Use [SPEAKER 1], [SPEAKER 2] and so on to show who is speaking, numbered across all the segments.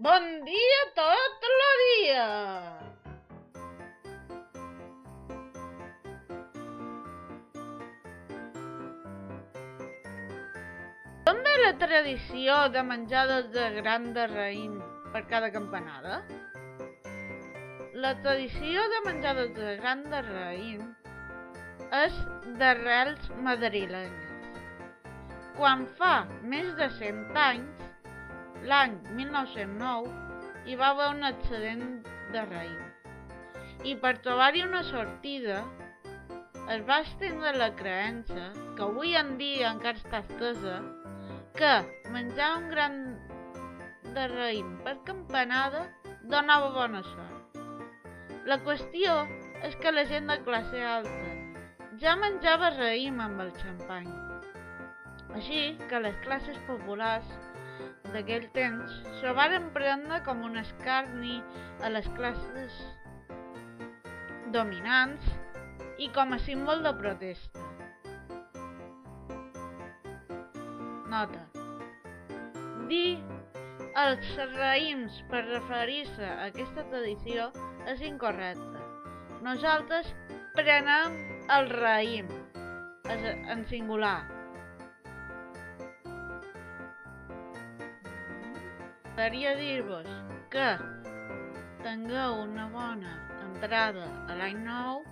[SPEAKER 1] Bon dia tot el dia! D'on ve la tradició de menjar de grans de raïm per cada campanada? La tradició de menjar de grans de raïm és d'arrels madrilenyes. Quan fa més de 100 anys, l'any 1909, hi va haver un excedent de raïm. I per trobar-hi una sortida, es va estendre la creença, que avui en dia encara està estesa, que menjar un gran de raïm per campanada donava bona sort. La qüestió és que la gent de classe alta ja menjava raïm amb el xampany. Així que les classes populars d'aquell temps s'ho varen prendre com un escarni a les classes dominants i com a símbol de protesta. Nota: dir els raïms per referir-se a aquesta tradició és incorrecte. Nosaltres prenem el raïm en singular. M'agradaria dir-vos que tingueu una bona entrada a l'any nou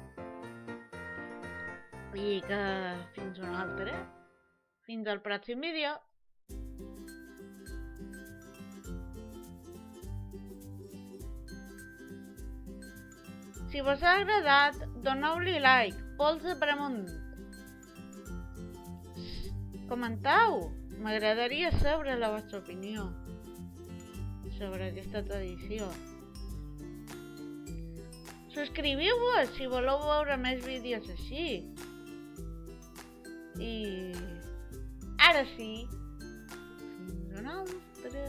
[SPEAKER 1] i que fins un altre. Fins al pròxim vídeo. Si vos ha agradat, doneu-li like, polze per amunt. Comenteu, m'agradaria saber la vostra opinió sobre aquesta tradició. Subscriviu-vos si voleu veure més vídeos així. I ara sí, fins un altre.